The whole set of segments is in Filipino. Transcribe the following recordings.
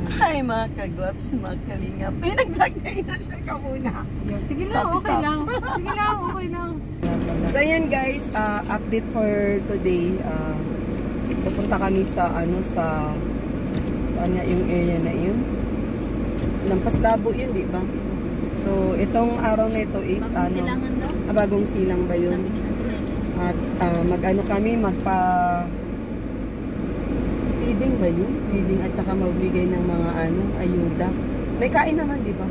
Hi mga kagwaps, mga kalingap. Ay, nag-vlog na siya ka muna. Sige lang, okay lang. Sige lang, okay lang. So ayan guys, update for today. Pupunta kami sa saan nga yung area na yun? Lampas Labo yun, di ba? So itong araw na ito is bagong silang ba yun? At kami feeding ba yun? Feeding at saka magbigay ng mga ayuda. May kain naman, di ba?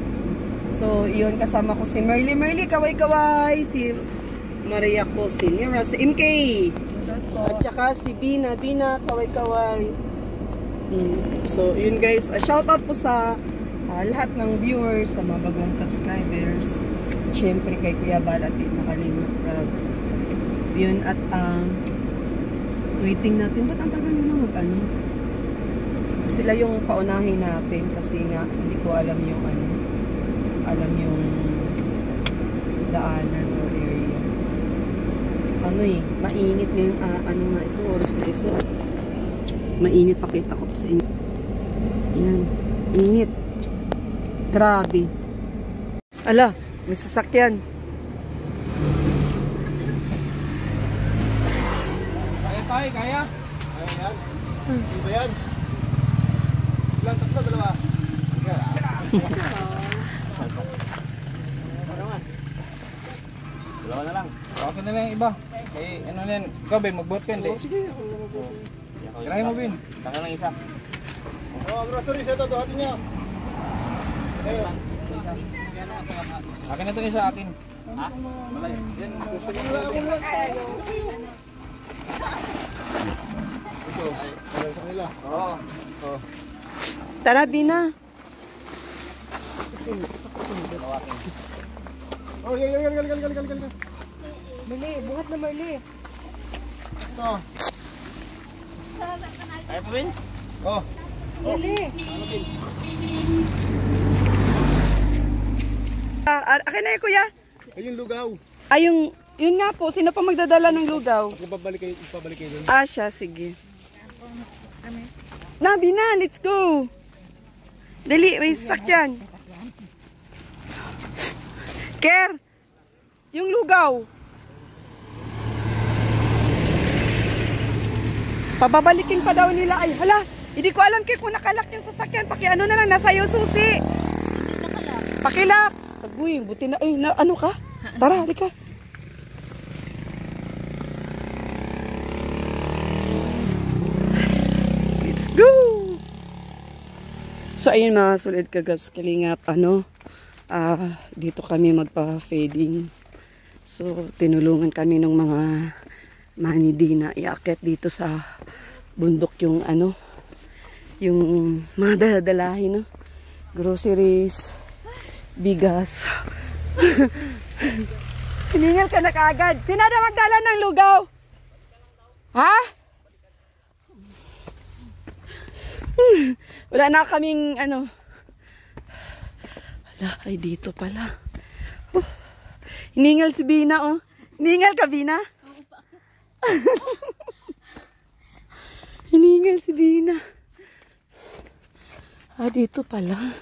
So, yun, kasama ko si Merly. Merly, kaway-kaway! Si Maria ko, si Nira, si MK! At saka si Bina. Bina, kaway-kaway! So, yun guys. Shoutout po sa lahat ng viewers, sa mga bagong subscribers. Siyempre kay Kuya Balatit na Kalingap Rob. Yun, at waiting natin. Ba't ang tagal nila sila yung paunahin natin kasi nga hindi ko alam yung daanan or area. Mainit ngayong ito, oras na ito. Mainit, pakita ko sa inyo. Yan, init. Grabe. Ala, may sasakyan. Kaya? Kaya yan? Hindi ba yan? Ilang taksa, dalawa? Dalawa na lang. Okay na lang yung iba. Ano yan? Ikaw, Ben, mag-boat ka, hindi? Sige. Kirahin mo, Ben. Taka lang isa. Groceries, ito, hatin niya. Akin na ito isa, akin. Ha? Wala yan. Ito, sa kanila. Oo. Tara, Bina. Oh, gal. Merly, buhat na Merly. Ito. Kaya po, Ben? Oh. Merly. Akin na yun, kuya. Ayun, lugaw. Yun nga po, sino pa magdadala ng lugaw? Pabalik kayo dun. Siya, sige. Na, Bina, let's go. Dali, may sasakyan. Ker, yung lugaw. Pababalikin pa daw nila. Ay, hala, hindi ko alam kung nakalak yung sasakyan. Pakiano na lang, nasa iyo susi. Pakilak. Uy, buti na. Ay, ano ka? Tara, halika. Let's go! So, ayun mga sulit kagaps kalingap, dito kami magpa-fading. So, tinulungan kami ng mga manidi na iakyat dito sa bundok yung yung mga dadalahin, no? Groceries, bigas. Hiningal ka na kaagad. Sinada magdala ng lugaw? Ha? Wala na kaming Hala, ay dito pala. Hiningal si Bina, oh. Hiningal ka, Bina? Hiningal si Bina. Dito pala.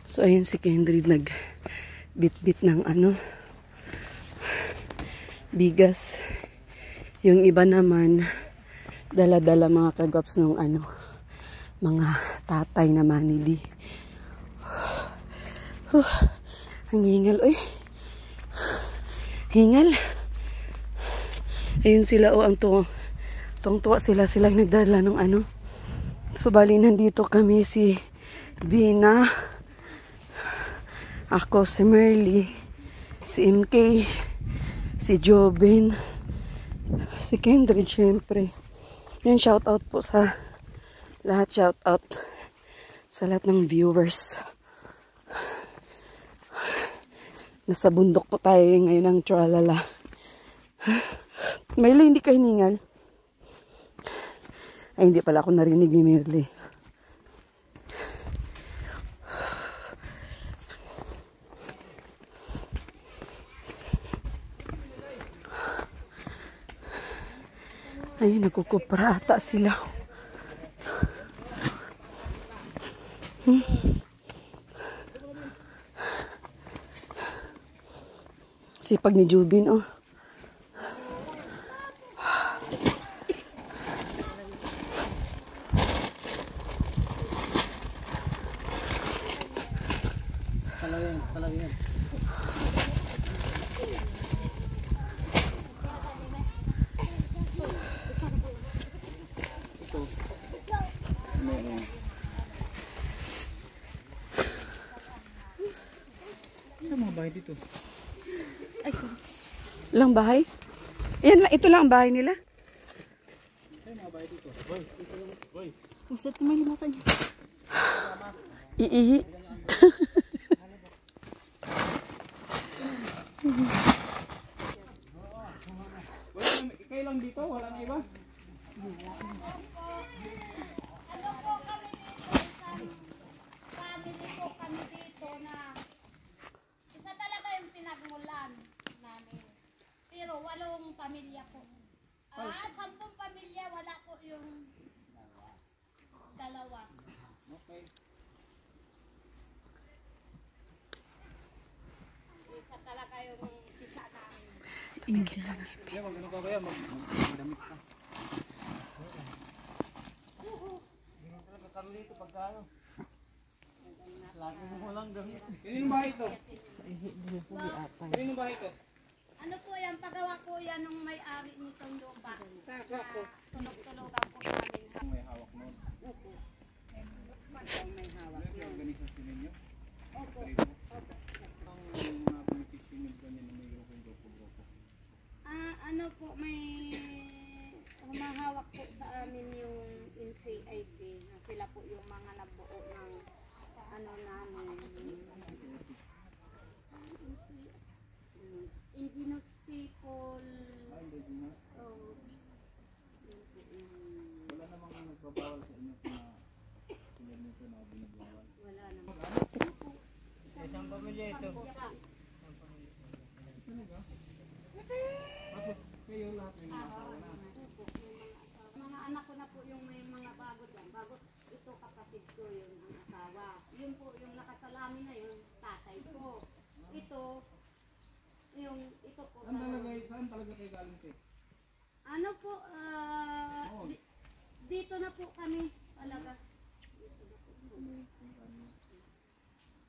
So, ayun si Kendrid nag-bit-bit ng bigas. Yung iba naman, dala-dala mga kagaps ng mga tatay na manidi. Ang hingal, oy. Hingal. Ayun sila, ang tuwang-tuwa sila nagdala ng So, bali nandito kami si Bina, ako, si Merly, si MK, si Joben, si Kendrick, syempre. Yan, shoutout po sa lahat, shoutout sa lahat ng viewers. Nasa bundok po tayo ngayon ng Tralala. Merly, hindi ka hiningal? Ay, hindi pala ako narinig ni Merly. Ay, nagkukuprata sila. Sipag ni Jubin, oh. Palagyan. Ano mga bahay dito? Ay, sorry. Ilang bahay? Yan lang, ito lang ang bahay nila. Ano mga bahay dito? Boy. Usat naman limasan niya. Iihi. Kayo lang dito? Wala na iba? Family po kami dito na isa talaga yung pinagmulan namin. Pero 8 pamilya po. 10 pamilya, wala po yung 2. Okay. Isa talaga yung isa namin. Kaya mag-ano ka kaya? Mag-damit ka. Kami dito pagka ano. Lagi mo lang damit. Kanino bahay ito? Kanino bahay ito? Ano po yan, pagawa po yan nung may-ari nitong lupa. Tulog-tulogan po namin. May hawak nun. Opo. May hawak nun. Yung organisasyon ninyo? Opo. Ang mga beneficio nyo ganyan na may grupo-grupo? Ano po, may humahawak po sa amin yung NCIP na sila po yung mga nabuo ng ano namin. Indigenous people. Oh, Wala namang nagbabawal sa inyo na tulad nito na binagbawal. wala naman. Isang pamilya ito. Kayo lahat may mga asawa na. Mga anak ko na po yung may mga bago dyan. Bago ito kapatid ko yung ang asawa. Yun po yung nakasalamin na yun, tatay ko. Ito po. Saan talaga kayo galing kayo? Ano po, dito na po kami talaga.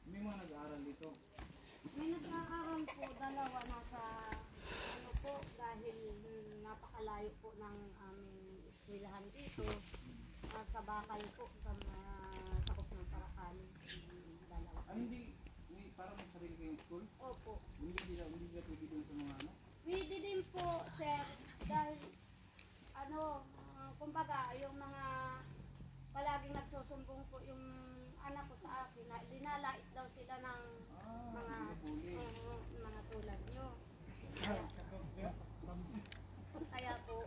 May mga nag-aaral dito. May nag-aaral po, 2 nasa ano po, dahil napakalayo po ng aming eskwelahan dito. Sa Bakal po, sa sakop ng Paracali. 2. Hindi, may parang may sarili kayong school? Opo. Hindi ka pwede dun sa mga ano? Pwede din po, sir, dahil kumbaga, yung mga palaging nagsusumbong po yung anak ko sa akin na dinalait daw sila ng mga tulad nyo. Kaya po, kaya po,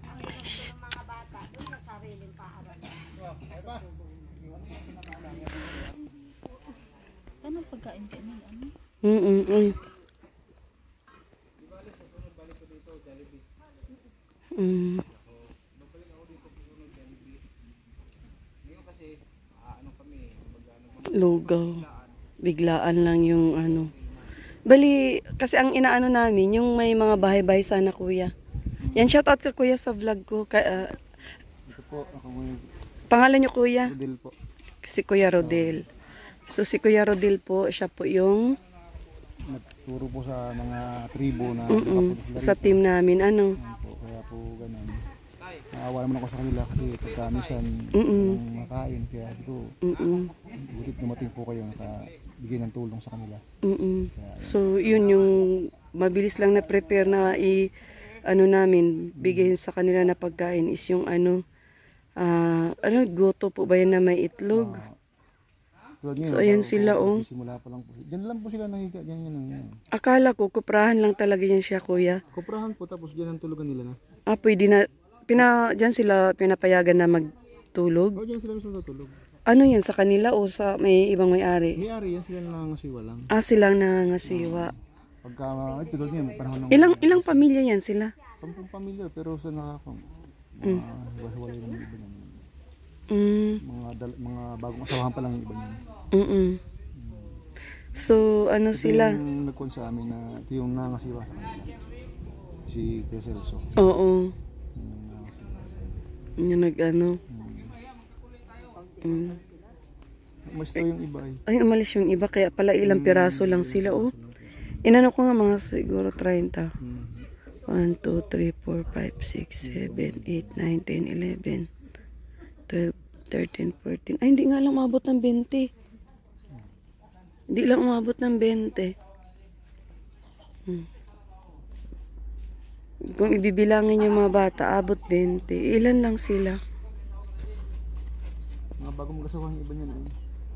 ang gusto ng mga bata, doon sa sariling paaralan. Anong pagkain ka nila? Ano? Ay. Lugaw. Biglaan lang yung ano. Bali, kasi ang inaano namin, yung may mga bahay-bahay sana, kuya. Yan, shoutout ka, kuya, sa vlog ko. Ito po, ako may Pangalan niyo, kuya? Rodel po. Si Kuya Rodel. So, si Kuya Rodel po, siya po yung Nagturo po sa mga tribo na sa team namin, ano. po, kaya po ganun. Naawa naman ako sa kanila kasi pagka minsan makain, kaya di ko butit dumating po kayo nakabigay ng tulong sa kanila. So, yun yung mabilis lang na prepare na ano namin, bigyan sa kanila na pagkain is yung goto po ba yan na may itlog? So, ayan sila, oh. Simula pa lang po. Diyan lang po sila nahiga. Yan. Akala ko, kuprahan lang talaga yan siya, kuya. Kuprahan po, tapos diyan ang tulugan nila na. Pwede na, dyan sila pinapayagan na magtulog. O, diyan sila mismo tutulog. Ano yan, sa kanila o sa may ibang may-ari? May-ari yan, sila nangangasiwa lang. Silang nangangasiwa. Pagka tulog niya, panahon ng... Ilang pamilya yan sila? 10 pamilya pero sa nakakam. Wala yung iba niyan. Mga bagong asawahan pa lang yung iba niyan. So, ano sila? Yung nagkon sa amin na ito yung nangasiwa sa kanila. Si Kuya Celso. Oo. Yung nangasiwa. Yung nag-ano. Mas ito yung iba eh. Ay, umalis yung iba. Kaya pala ilang piraso lang sila. Oh. Inano ko nga mga siguro 30. 1, 2, 3, 4, 5, 6, 7, 8, 9, 10, 11, 12, 13, 14. Ay, hindi nga lang umabot ng 20. Hindi lang umabot ng 20. Kung ibibilangin yung mga bata, abot 20. Ilan lang sila? Mga bagong mag-asawa yung iba niyan eh.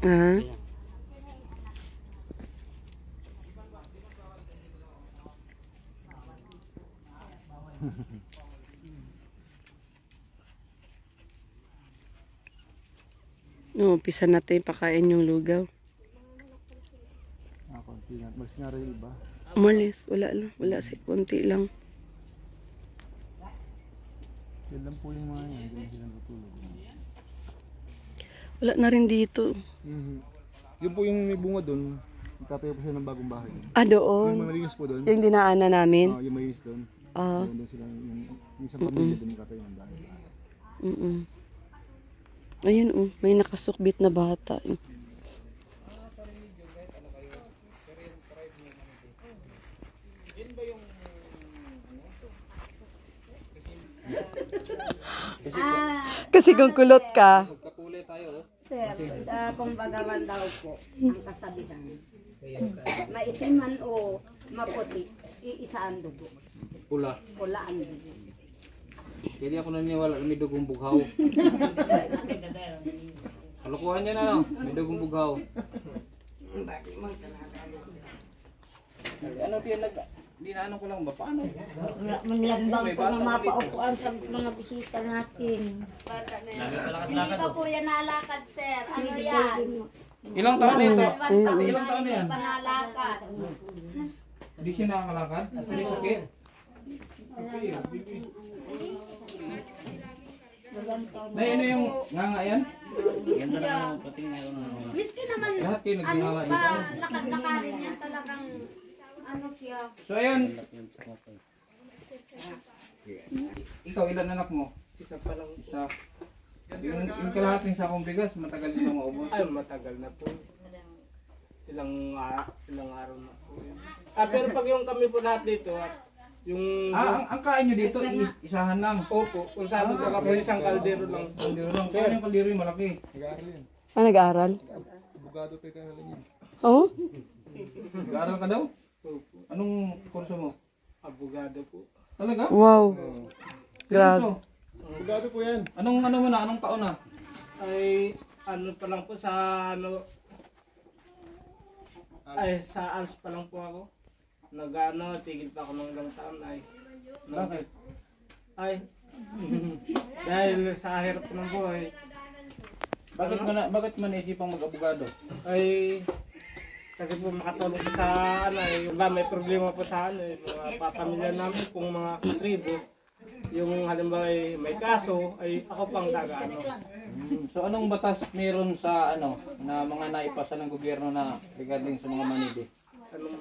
Ha? No, umpisa natin pakain yung lugaw. Konti nga. Mas nga rin yung iba. Umalis. Wala lang. Wala si konti lang. Yan lang po yung mga yan. Hindi na silang tutulog. Wala na rin dito. Yun po yung may bunga doon. Tatayo po siya ng bagong bahay. Ah, Yung doon. malinis po doon. Yung dinaanan namin. Yung malinis doon. Ah. Doon sila yung isang pamilya doon tatayo ng bahay. Ayun oh, may nakasukbit na bata. Kasi kung kulot ka. Magkakulay tayo. Sir, kumbaga man daw po, ang kasabihan. Maitim man o maputi, iisa ang dugo. Pula. Pula ang dugo. Hindi ako naniniwala na may dugong bughaw. Kalukuhan niya na no? May dugong bughaw. Ano din hindi na ano ko lang ba? Paano? Manlambang ko na mapaupuan sa mga bisita natin. Hindi pa po yan nalakad, sir. Ano yan? Ilang taon na ito? Basta Ilang taon na yan? hindi pa nalakad. Hindi siya nakakalakad? Hindi sakit? Nay, ano yung nganga yan? Miski naman, Lahat kayo ano nagdingawa ba, dito? lakad-lakarin yan talagang, ano siya. So ayun. Ikaw, ilan anak mo? Isa pa lang. Isa. Yung kalahating sakong bigas, matagal din ang maubos. Ay, matagal na po. Ilang araw na po yun. Pero pag yung kami po lahat dito, yung... Ang kain nyo dito, isahan lang. Opo, kung sabi ko ka po isang kaldero lang. Kaldero lang. Kaya yung kaldero yung malaki. Nag-aaral yan. Nag-aaral? Abogado pa yung kanalan yan. Oh? Nag-aaral ka daw? Opo, Anong kurso mo? abogado po. Talaga? Wow. Grabe. Kurso? Abogado po yan. Anong ano mo na? Anong taon na? Ay, ano pa lang po sa ano... Ay, sa ALS pa lang po ako. Nag-ano, tigil pa ako ng ilang taon ay... Bakit? Ay, dahil sa hirap ng buhay, Bakit mo naisipang mag-abogado? ay kasi po makatulong po sa ano eh, yung ba may problema po sa ano eh, mga papamilya namin kung mga katribo, yung halimbawa ay may kaso ay ako pang gagaano. So anong batas meron sa ano na mga naipasa ng gobyerno na regarding sa mga manidi? Anong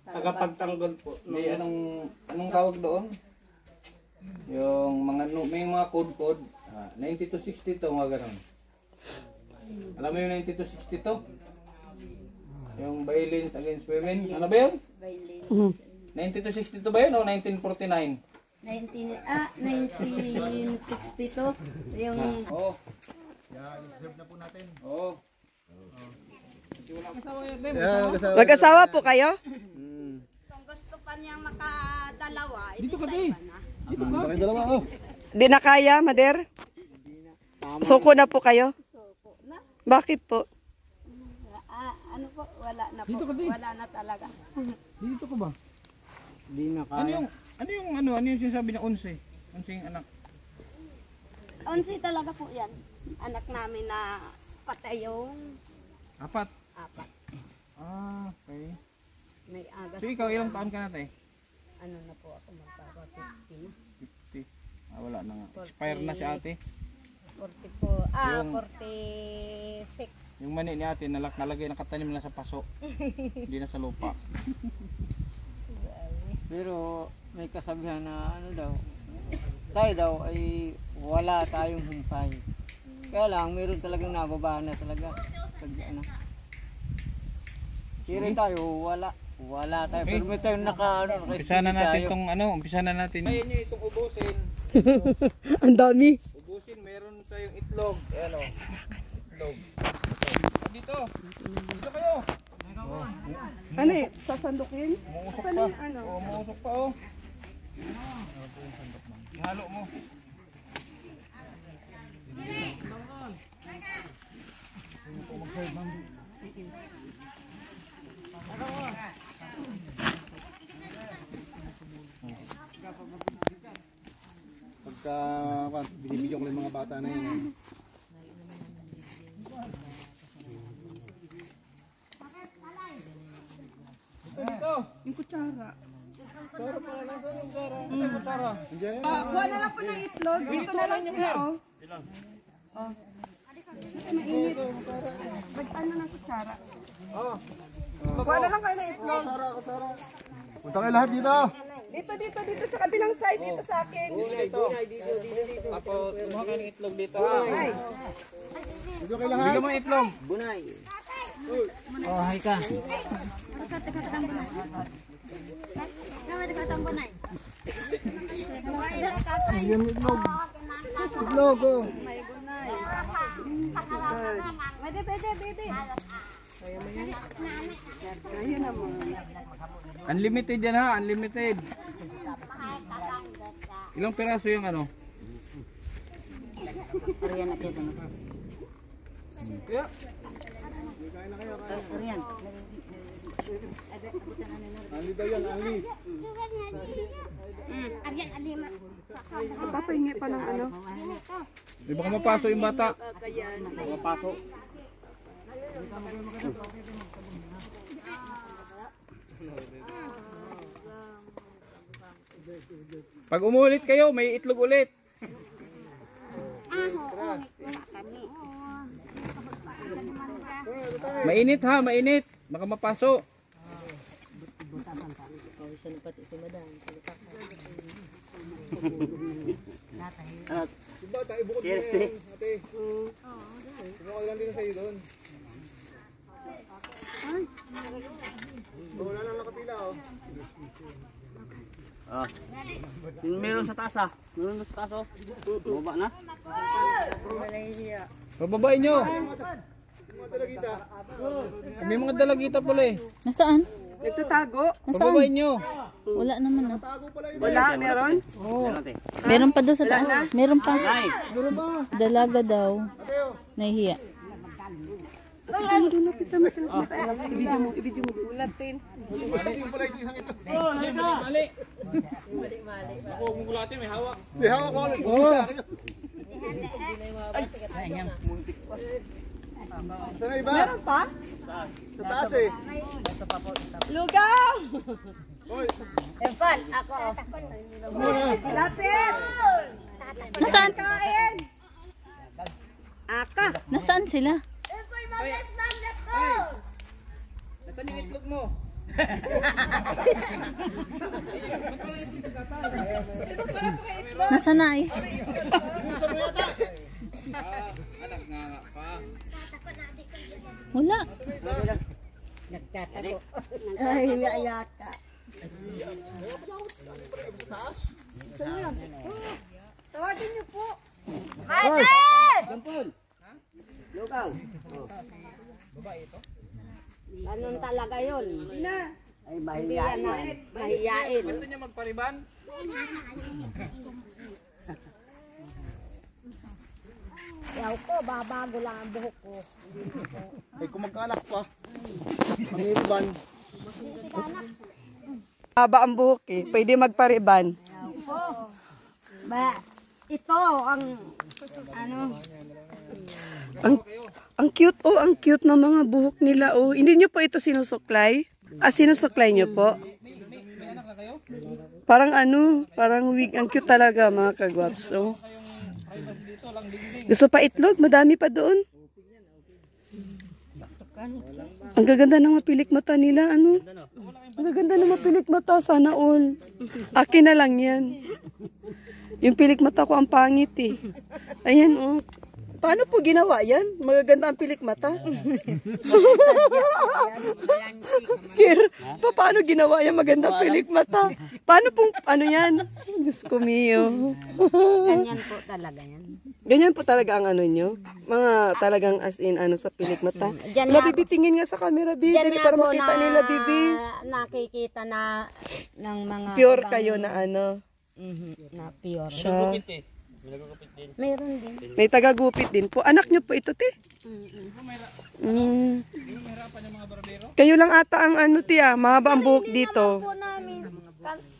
tagapagtanggol po. May anong tawag doon? Yung mga may mga code 9262 mga ganun. Alam mo yung 9262? Yung violence against women. Ano ba yun? 9262 ba yun o 1949? 1962, yung Oo. Yan, reserve na po natin. Oo. Kasi wala kasama yan din. Mag-asawa po kayo? kung gusto pa niyang makadalawa, Dito ka din. Dito ka. Bakit dalawa ako? Di na kaya, Mader? Suko na po kayo? Bakit po? ano po, wala na po. Dito ka din. Wala na talaga. Dito ka ba? Di na Ano yung sinasabi na 11? 11 anak. 11 talaga po yan. Anak namin na patay yung Apat. 4. Ah, okay. May agas. So ikaw ilang taon ka na tayo? ano na po ako, magpapa-50 na. 50. Wala na nga. Expire na si ate. 40 po, Yung- 46. Yung mani ni ate nalagay nakatanim na sa paso. Hindi na sa lupa. Pero may kasabihan na ano daw, tayo daw ay wala tayong humpay. Kaya lang, meron talagang nababa na talaga. Pag ano. Kira tayo, wala tayo. Pero may tayong Umpisa na natin tong umpisa na natin. Ayan niyo itong ubusin. Ang dami. Ubusin, meron tayong itlog. Ayan o. Itlog. Dito. Dito kayo. Ano eh, sasandukin? Muusok Saan pa. yung ano? Oo, muusok pa oh. Ihalo mo. Pagka binibigyan ko lang yung mga bata na yun. Yung kutsara. Andiyan. Kuha na lang po ng itlog. Dito na lang sila, oh. Oh. Mainit. Ano ng kutsara? Kuha na lang kayo ng itlog. Punta kayo lahat dito. Dito sa kabilang side, dito sa akin. Tapos, kumuha kayo ng itlog dito. Ay, Dito kayo lahat. Bigyan mo ng itlog. Oh, hi ka. Itlog oh. ayun naman. Unlimited yan ha, unlimited. Ilang piraso yung ano? Anli daw yan, anli. Papahingi pa ng ano. Di ba mapaso yung bata? Mapaso. Pag umulit kayo, may itlog ulit. Mainit ha, mainit. Baka mapaso. Yung bata, ibukod mo na yan. Ate. Ibukod lang din sa iyo doon. Wala lang nakapila oh. Meron sa taas ah. Meron sa taas oh. Baba na. Bababain nyo. Yung mga talagita. May mga dalagita pala eh. Nasaan? Nagtatago? Bababain nyo. Wala naman ah. Wala, meron? Meron pa daw sa taas. Meron pa. Meron ba? Dalaga daw. Nahihiya. I-video mo. Ulatin. Yung pala ito isang ito. Mali. Ako, gugulatin, may hawak. May hawak ko ulit. Oo. Saan na iba? Meron pa? Sa taas eh. Lugaw! Hoy. Evan, ako. Lapit! Nasaan? Kain! Aka! Nasaan sila? Nasaan yung itlog mo? Nasaan na eh? Anak nga pa. Wala. Nagtatago. Ay, yata. Tawagin niyo po! Ganun talaga yun. Ina! Ay, mahiyain. Mahiyain. Gusto niya magpariban? Yaw ko, babago lang ang buhok ko. Ay kung magkaanak pa. Ang iriban. Haba ang buhok eh. Pwede magpariban. Ba, ito ang ano, Ang cute oh, ang cute ng mga buhok nila oh. Hindi niyo po ito sinusuklay? Ah, sinusuklay niyo po? May anak na kayo? Parang parang wig. Ang cute talaga mga kagwaps. Oh. Gusto pa itlog? Madami pa doon. Ang gaganda ng mapilik mata nila. Ang gaganda ng mapilik mata. Sana all. Akin na lang yan. Yung pilik mata ko ang pangit eh. Ayan oh. Paano po ginawa yan? Magaganda ang pilik mata. Paano ginawa yan? Maganda ang pilik mata. Paano pong, yan? Diyos ko mio. Ganyan po talaga yan. Ganyan po talaga ang nyo? Mga talagang as in, sa pilik mata. Bibi, tingin nga sa camera, Bibi. Dali para makita nila, Bibi. Nakikita na ng mga... Pure kayo na na pure. Siya. Meron din. May taga-gupit din po. Anak nyo po ito, te? Kayo lang ata ang tiya. Mahaba ang buhok dito. Po namin.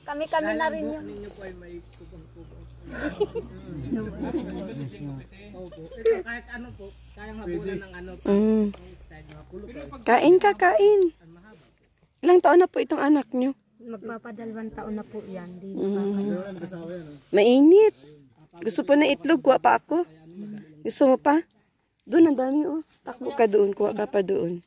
Kami na rin yun. Kahit ano po, kayang habunan ng ano. Kain ka, kain. Ilang taon na po itong anak nyo? Magpapadalawang taon na po yan. Dito Mainit. Gusto po na itlog, kuha pa ako. Gusto mo pa? Doon, ang dami oh. Takbo ka doon, kuha ka pa doon.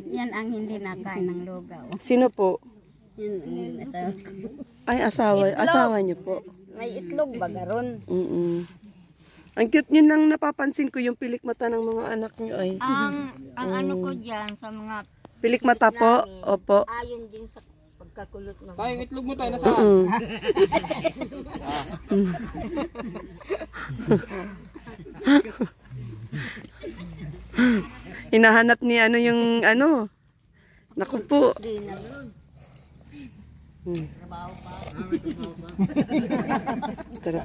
Yan ang hindi nakain ng lugaw. Sino po? Yun, Ay, asawa niyo po. may itlog ba garon? Ang cute nyo nang napapansin ko yung pilik mata ng mga anak nyo ay. Ang ano ko dyan sa mga Pilik mata po? Opo. ayon din sa pagkakulot ng Tayo, itlog mo tayo, nasaan? Hinahanap ni yung Naku po.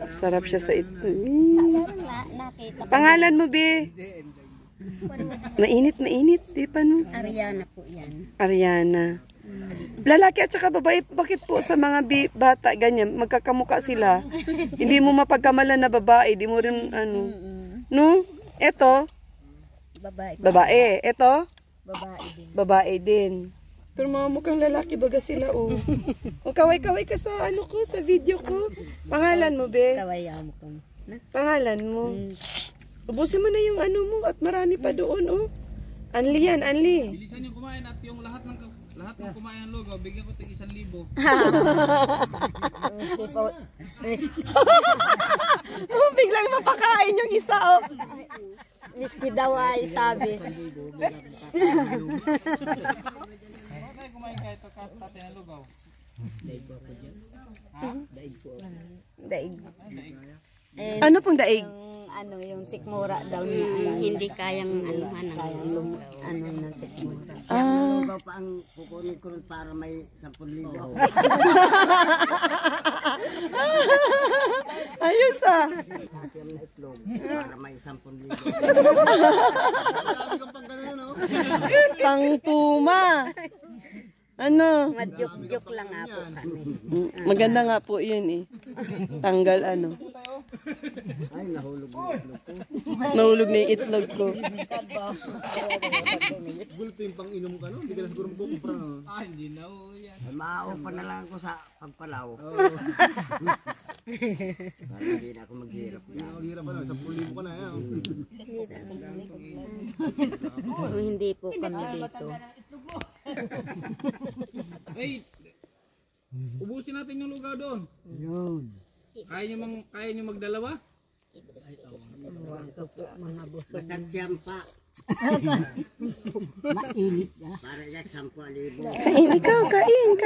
Sarap siya sa ito. nakita. Pangalan mo, Be? Mainit. Di pa no? Ariana po yan. Ariana. Lalaki at saka babae, bakit po sa mga bata ganyan, magkakamuka sila? Hindi mo mapagkamalan na babae, di mo rin No? Eto? Babae. Eto? Babae din. Pero mga mukhang lalaki baga sila, oh. O kaway-kaway ka sa sa video ko. Pangalan mo, Be? Kawayam ko. Pangalan mo. Ubusin mo na yung mo at marami pa doon, oh. Anli yan, Anli. Bilisan yung kumain at yung lahat ng kumain ng lugaw, bigyan ko tig 1,000. Biglang mapakain yung isa, oh. Miski daw ay sabi. Kumain kayo ito tatay ng lugaw. Daig. Ano pong daig? Yung sikmura daw niya. Hindi kayang kayang ng sikmura. Lugaw pa ang kukunin ko rin para may 10,000. Ayos ah. Yung na itlog para may 10,000. Tangtuma. Madyok-dyok lang nga po kami. Maganda nga po yun eh. Tanggal Ay, nahulog yung itlog ko. Nahulog na yung itlog ko. Gulping pang inom ka, no? Hindi ka na siguro magkukumpra, no? Hindi na yan. Maawa na lang ako sa pagpalaw. Hindi na ako maghirap. Maghirap ka na, 10,000 ka na, yan. Hindi po kami dito. Hey, ubusin natin yung lugaw doon. Yun. Kaya nyo magdalawa? Mga busog. Basta tiyampa. Mainit na. Para yan 10,000. Kain ikaw, kain.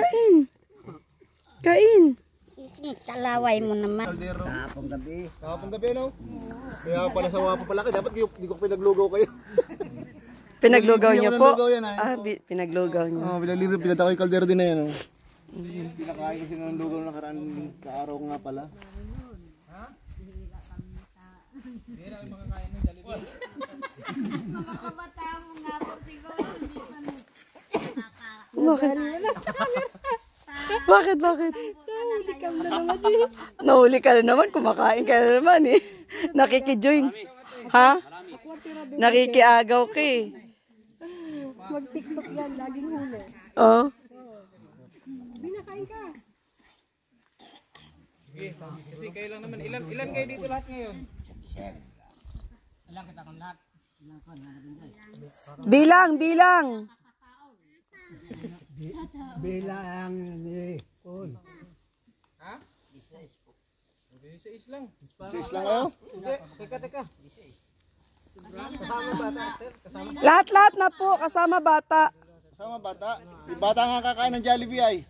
Kalaway mo naman. Kahapong gabi. Kahapong gabi, no? Kaya pala sa wapa pala kayo. Dapat di ko pinaglugaw kayo. Pinaglugaw niyo po? Pinaglugaw yan, ay. Pinaglugaw niyo. Pinatako yung kaldero din na yan, no? Pinakain kasi ng lugaw na karaan kaaraw ko nga pala. Bakit? Nahuli ka na naman, kumakain ka na naman eh. Nakikijoin. Ha? Nakikiagaw ka eh. Mag-tiktok yan, laging Oh. Sige, kasi kayo lang naman. Ilan kayo dito lahat ngayon? Bilang. Bilang ni Kun. Ha? 16 lang. 6 lang kayo? Hindi, teka. Kasama bata, sir? Kasama? Lahat na po, kasama bata. Kasama bata. Di bata nga kakain ng Jollibee ay.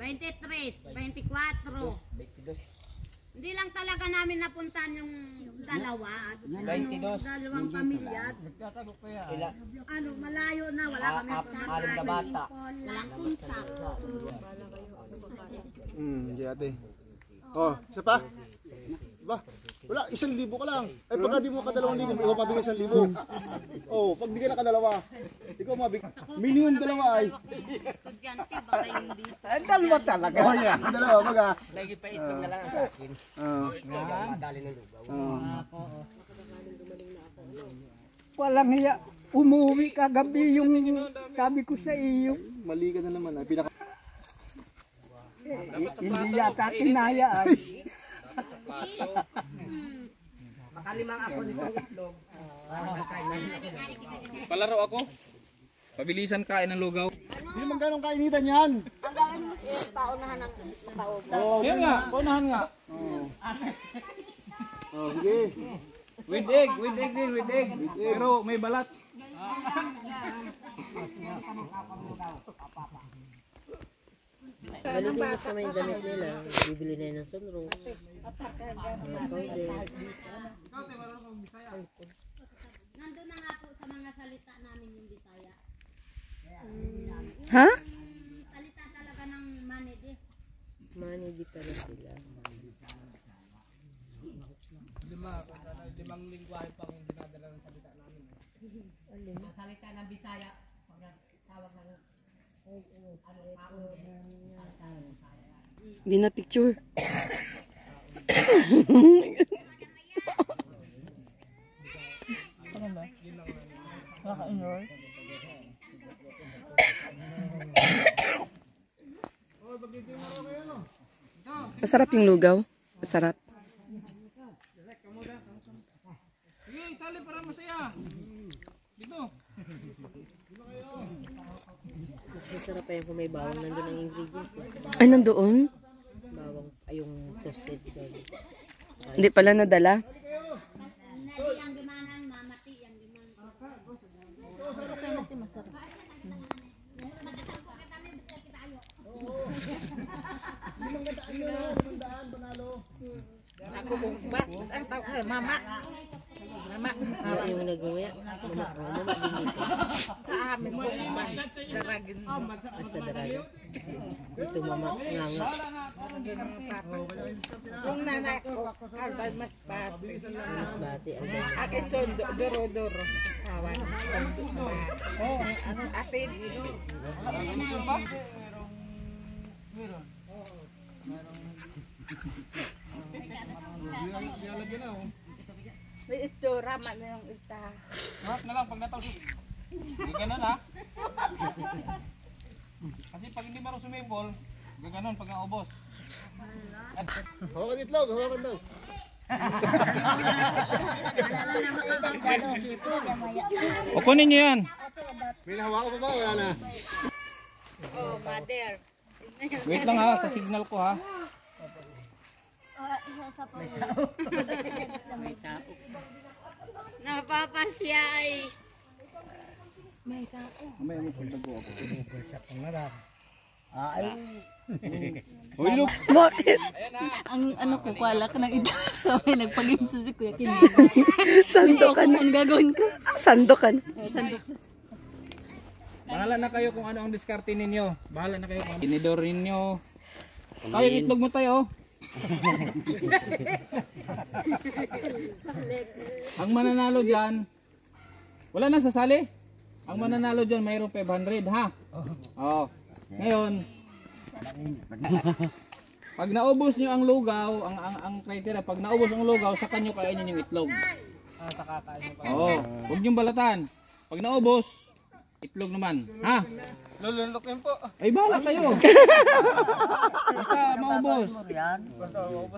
23, 24. Hindi lang talaga namin napuntahan yung dalawa. Dalawang pamilya. Ano, malayo na. Wala kami bata. Walang punta. Hindi ate. Oh, isa pa? Diba? Wala, 1,000 ka lang. Ay pagka di mo ka 2,000, ikaw mabigay 1,000. Oh, pag di ka nakadalawa, ikaw mabigay. Million dalawa ay. Estudyante, baka hindi. Ay, dalawa talaga. Oh, yeah. Dalawa, baga. Lagi pa itlog na lang sa akin. Madali ng lugaw. Walang hiya. Umuwi kagabi yung sabi ko sa iyo. Mali ka na naman. Ay, pinaka... Hindi yata kinaya ay. Makalimang ako nito itlog. Palaro ako. Pabilisan kain ng lugaw. Hindi naman ganong kainitan yan. Hanggang paunahan ng paunahan. Oh, Yan nga, paunahan nga. oh, sige. With egg din, with egg. Pero may balat. Malinis sa may damit nila, bibili na yun ng sunroof. Nandun na nga po sa mga salita namin yung Bisaya. Ha? Salita talaga ng manidi. Manidi pala sila. Limang lingwahe pang yung dinadala ng salita namin. Sa salita ng Bisaya, pag tawag ng Hindi na picture. Ano ba? Naka-indoor? Masarap yung lugaw. Masarap. Sige, sali para masaya. Dito. Mas masarap pa yan kung may bawang nandun ang ingredients. Ay, nandoon? Bawang, ay yung toasted garlic. Hindi pala nadala. Nadi ang gimanan, mamati ang gimanan. Pero kaya natin masarap. Yung nag-uya, mama din dito. Asa daragin. Ito mama, nganga. Yung nanay ko, albay mas Mas bati. akin tondo, doro-doro. Awan. Ano atin? May ito, rama na yung ita. Harap na lang pag natapos. Hindi ganun ha. Kasi pag hindi marunong sumibol, gaganon pag naubos. Hawakan itlog, hawakan daw. O kunin nyo yan. May nahawakan pa ba? Wala na. Oh, mother. Wait lang ha, sa signal ko ha. Napapasya ay. Mamaya mo punta po ako. Uy, look! Bakit? Ang ano ko, kwala ka ng ito. So, may nagpag-game sa si Kuya King. Sandokan. Ang gagawin ko. Sandokan. Sandok. Bahala na kayo kung ano ang diskarte ninyo. Bahala na kayo kung ano. Tinidor ninyo. Tayo, itlog mo tayo. Ang mananalo dyan, wala na sasali. Ang mananalo dyan, mayroong 500 ha. Oh. Ngayon, Pag naubos nyo ang lugaw, ang criteria, pag naubos ang lugaw, sa kanyo kainin yung itlog. Sa kakain mo. Oo, huwag niyong balatan. Pag naubos, itlog naman. Ha? Lulunukin po. Ay, bahala kayo. Basta maubos.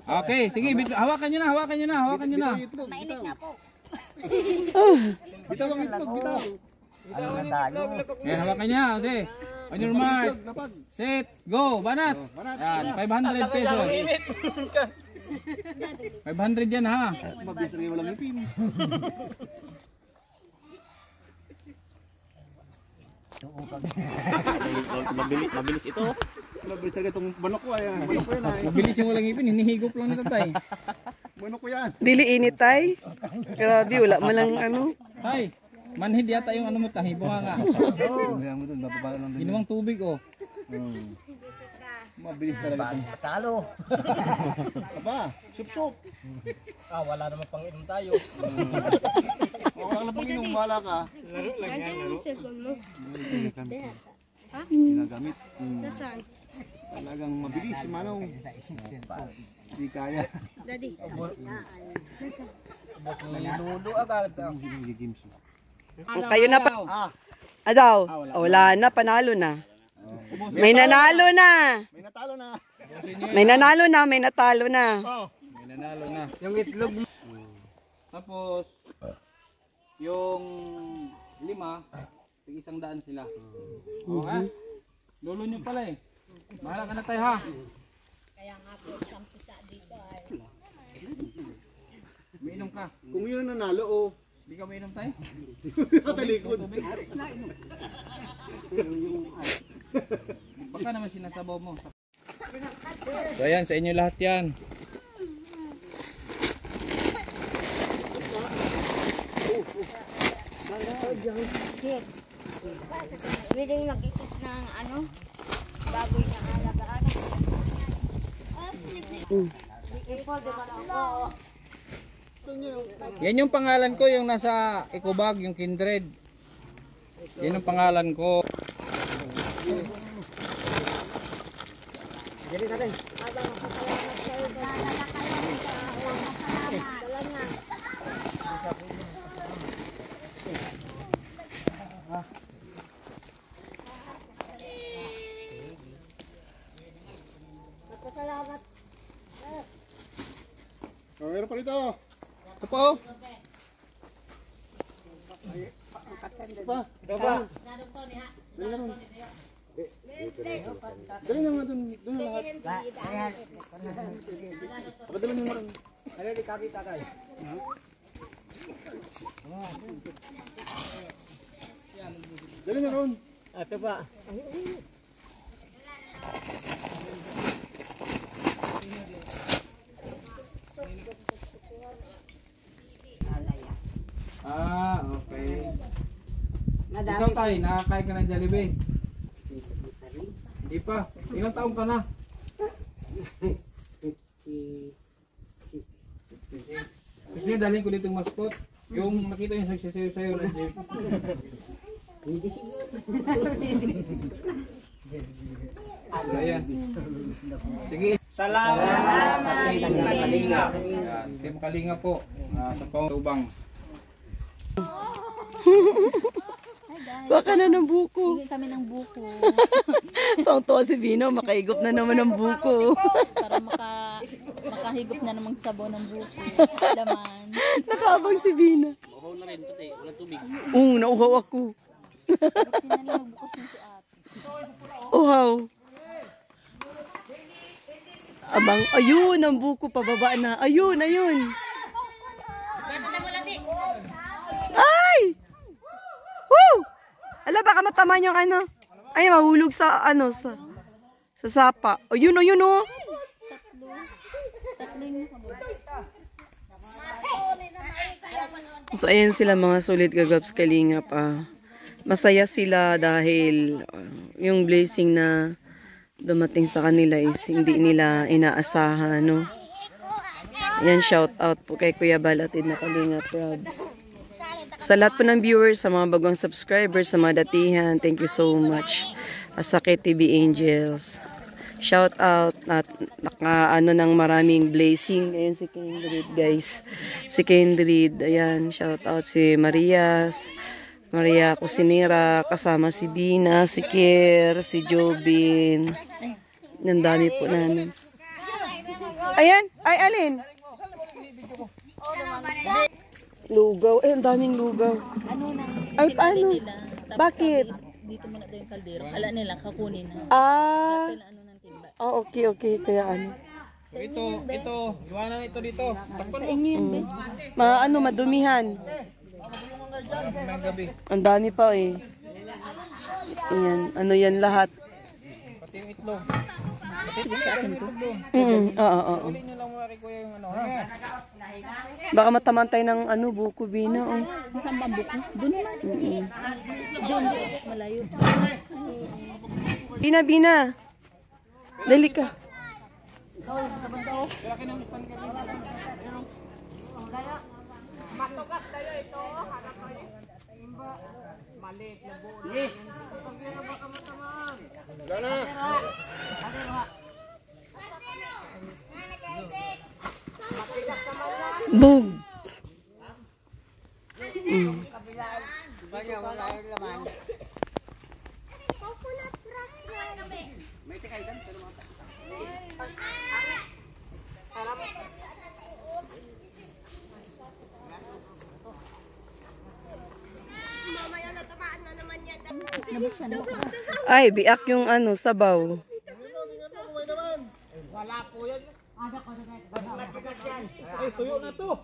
Okay, sige, hawakan nyo na. Mainit nga po. Bitaw ang itlog, bitaw. Yan, hawakan niya. Okay. On your mark. Set. Go. Banat. Yan, 500 pesos. 500 yan ha. Mabilis rin walang ipin. Mabilis ito. Mabilis talaga itong manok ko. Manok ko yan ay. Mabilis yung walang ipin. Hinihigop lang ni tatay. Manok ko yan. Dili init tay. Grabe, wala man lang ano. Tay, manhid yata yung ano mo tahi. Bunga nga. Kaya mo dun, bababa lang din. Ginawang tubig oh. Mabilis talaga itong. Talo. Aba, sup-sup. Wala naman pang inom tayo. O kung lang pang inom, bahala ka. Laro lang yan, laro. Ginagamit. Nasaan? Talagang mabilis si Manaw. Hindi kaya. Daddy. Nilulo agad. Kayo na pa. Adaw. Wala na, panalo na. May nanalo na. May natalo na. May nanalo na, may natalo na. May nanalo na. Yung itlog. Tapos, yung 5, tig-100 sila. Okay? Lolo nyo pala eh. Bahala ka na tayo ha. Kaya nga po, isang pisa dito ay. Umiinom ka. Kung yun ang nanalo, o. Hindi ka umiinom tayo? Nakatalikod. Baka naman sinasabaw mo. So ayan, sa inyo lahat yan. Pwede yung nag-ikot ng ano, baboy na alagaan. Yan yung pangalan ko, yung nasa Ecobag, yung Kindred. Yan yung pangalan ko. Dili natin. Salamat. Meron pa rito. Ito po. Pa. Dali na nga dun na lahat. Padala nyo na rin. Ano di kakita tayo? Dali na ron. Ito pa. Okay. Ikaw tayo, nakakain ka ng Jollibee? Hindi pa. Ilang taong ka na? 56. Gusto nyo dalhin ko dito yung mascot? Yung nakita nyo nagsisayo sa'yo na jeep. Ayan. Sige. Salamat sa Team Kalinga. Team Kalinga po. Sa Tubang. Baka na ng buko. Hingin kami ng buko. Tuwang-tuwa si Bino, makaigop na naman ng buko. Para makahigop na namang sabaw ng buko. Laman. Nakaabang si Bino. Uhaw na rin, pati. Walang tubig. Oo, nauhaw ako. Nagbukas na si ate. Uhaw. Abang, ayun, ang buko pababa na. Ayun, ayun. Ay! Woo! Ala, baka mataman yung ano. Ay, mahulog sa ano, sa sapa. O, yun o, yun o. So, ayan sila mga sulit gagaps kalingap. Masaya sila dahil yung blessing na dumating sa kanila is hindi nila inaasahan, no? Yan, shout out po kay Kuya Balatid na Kalingap Robs. Sa lahat po ng viewers, sa mga bagong subscribers, sa mga datihan, thank you so much. Sa KTV Angels. Shout out at naka ano ng maraming blessing. Ayan si Kendrid, guys. Si Kendrid, ayan, shout out si Maria Cusinera, kasama si Bina, si Kier, si Jobin. Ang dami po namin. Ayan, ay alin? Lugaw, ang daming lugaw. Ano nang ay, paano? Bakit? Dito muna daw yung kaldero. Ala nila, kakunin na. Ano ng timba. Oh, okay. Kaya ano. Ito, iwanan ito dito. Sa inyo yun, be. Madumihan. Ang dami pa eh. Ayan, ano yan lahat. Pati yung itlog. Sa akin to. Oo. Uli nyo lang mga kuya yung ano, ha? Baka matamantay ng buko, Bina. Oh. Masang bambuko. Doon naman. Doon, malayo. Bina. Dali ka. Bug. Ay, biak yung sabaw. Wala po yan. Ay, tuyo na to.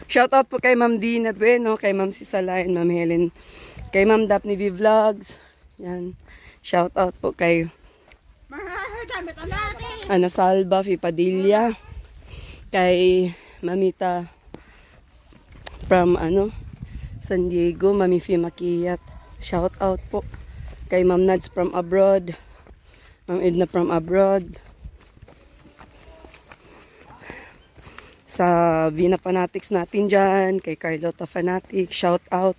Shout out po kay Ma'am Dina Bueno, kay Ma'am Sisalayan, Ma'am Helen, kay Ma'am Daphne V Vlogs. Yan. Shout out po kay Ana Salva, Fipadilla, kay Mamita from San Diego, Mami Fi Makiyat. Shout out po kay Ma'am Nads from abroad, Ma'am Edna from abroad. Sa Vina Fanatics natin dyan, kay Carlota Fanatics, shout out.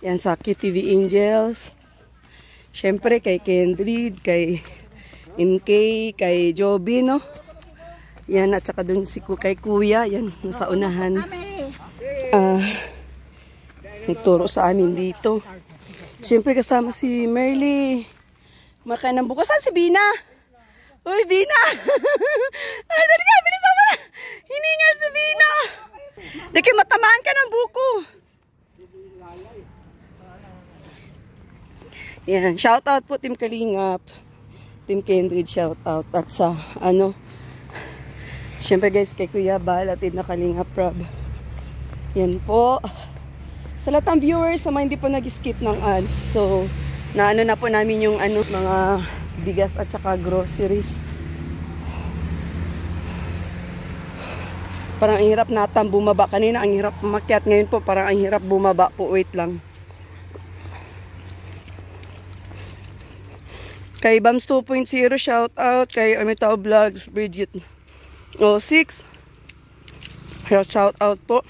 Yan sa QTV Angels. Siyempre kay Kendrid, kay MK, kay Joby, no? Yan, at saka dun kay Kuya, yan, nasa unahan. Nagturo sa amin dito. Siyempre kasama si Merly. Kumakain ng buko. Saan si Bina? Uy, Bina! Ay, dali ka, bilis naman na! Hiningal si Bina! Daki, matamaan ka ng buko. Yan, shout out po Team Kalingap, Team Kendrid, shout out. At sa syempre guys, kay Kuya Bal at na Kalingap Rob. Yan po. Sa lahat ng viewers, sa mga hindi po nag-skip ng ads, so naano na po namin yung mga bigas at saka groceries. Parang ang hirap natang bumaba. Kanina ang hirap umakyat, ngayon po parang ang hirap bumaba po. Wait lang. Kay Bams 2.0, shout out. Kay Amitao Vlogs, Bridget 06, shout out po.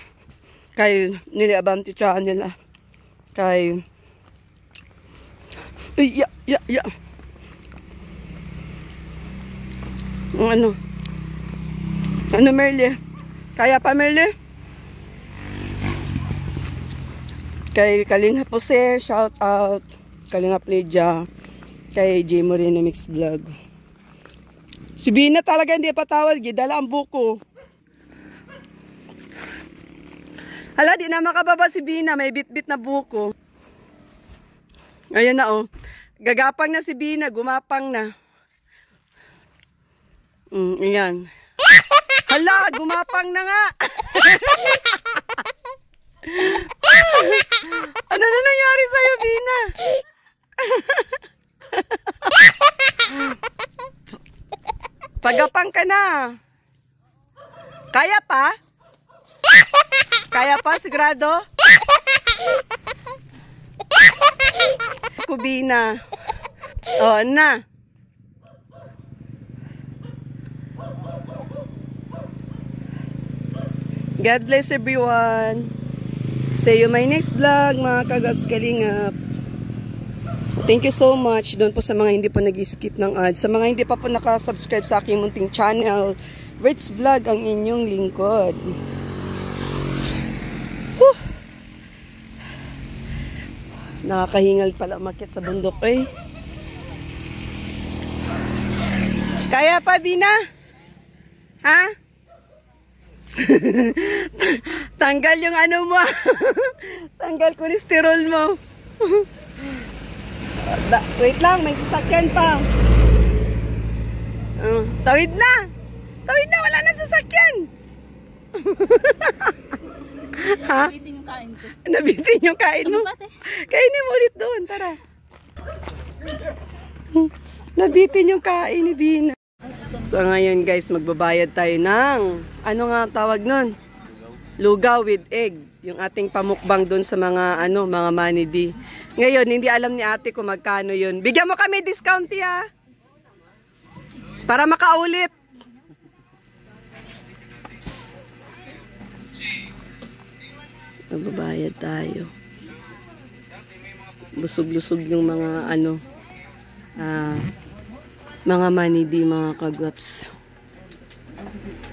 Kay Nili Abanti Channel. Kay Merly? Kaya pa Merly? Kay Kalingap Jose, shout out. Kalingap Lydia. Kay J. Moreno Mix Vlog. Si Bina talaga hindi patawad, gidala ang buko. Hala, di na makababa si Bina, may bit-bit na buko. Ayan na oh. Gagapang na si Bina, gumapang na. Ayan. Hala, gumapang na nga. Ano na nangyari sa'yo, Bina? Pagapang ka na. Kaya pa? Kaya pa, sigurado? Kubina. O, na. God bless everyone. See you my next vlog, mga kagabs kalingap. Thank you so much doon po sa mga hindi pa nag-skip ng ads. Sa mga hindi pa po nakasubscribe sa aking munting channel, Ritz Vlog ang inyong lingkod. Whew. Nakakahingal pala umakyat sa bundok eh. Kaya pa, Bina? Ha? Tanggal yung ano mo. Tanggal kolesterol mo. Wait lang, may sasakyan pa. Tawid na. Tawid na, wala na sasakyan. Ha? Nabitin yung kain ko. Nabitin yung kain mo? Kainin mo ulit doon, tara. Nabitin yung kain ni Bina. So ngayon guys, magbabayad tayo ng, ano nga tawag nun? Lugaw with egg. Yung ating pamukbang doon sa mga, mga manidi. Ngayon, hindi alam ni ate kung magkano yun. Bigyan mo kami discount ya. Para makaulit. Magbabayad tayo. Busog-lusog yung mga, mga manidi, mga kagwaps.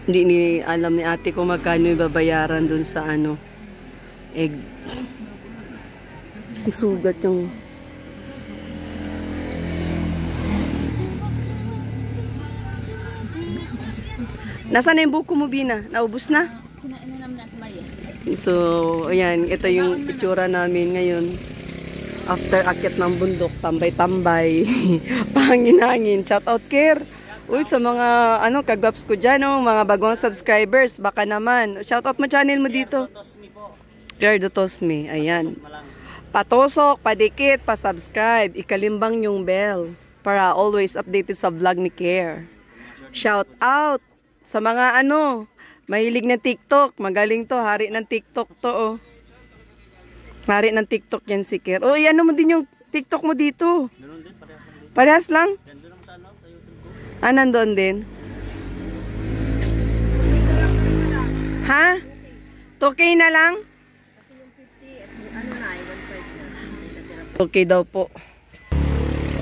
Hindi alam ni ate kung magkano yung babayaran dun sa egg. Isugat yung... Nasaan na yung buko mo, Bina? Naubos na? So, ayan. Ito yung itsura namin ngayon. After akyat ng bundok, tambay-tambay. Pangin-hangin. Shout out, Care. Uy, sa mga kagwaps ko dyan, mga bagong subscribers, baka naman. Shout out mo channel mo dito. Claire Dotosme. Ayan. Patusok, padikit, pasubscribe. Ikalimbang yung bell para always updated sa vlog ni Care. Shout out sa mga mahilig na TikTok. Magaling to, hari ng TikTok to. Hari ng TikTok yan si Care. Uy, mo din yung TikTok mo dito. Parehas lang? Nandun din? Ha? 2K na lang? Okay daw po.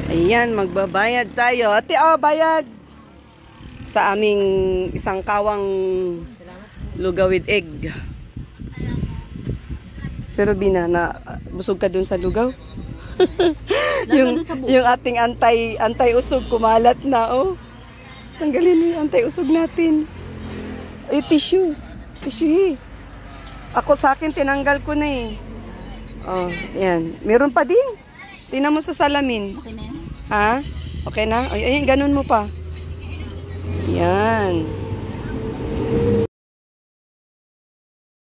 Ayan, magbabayad tayo. Ate, bayad. Sa aming isang kawang lugaw with egg. Pero Bina, busog ka dun sa lugaw? yung ating anti-usog kumalat na, Tanggalin mo yung anti-usog natin. Ay, tissue. Tissue, Ako sa akin, tinanggal ko na eh. Yan. Meron pa din. Tingnan mo sa salamin. Okay na yan? Ha? Okay na? Ay, ganun mo pa. Yan.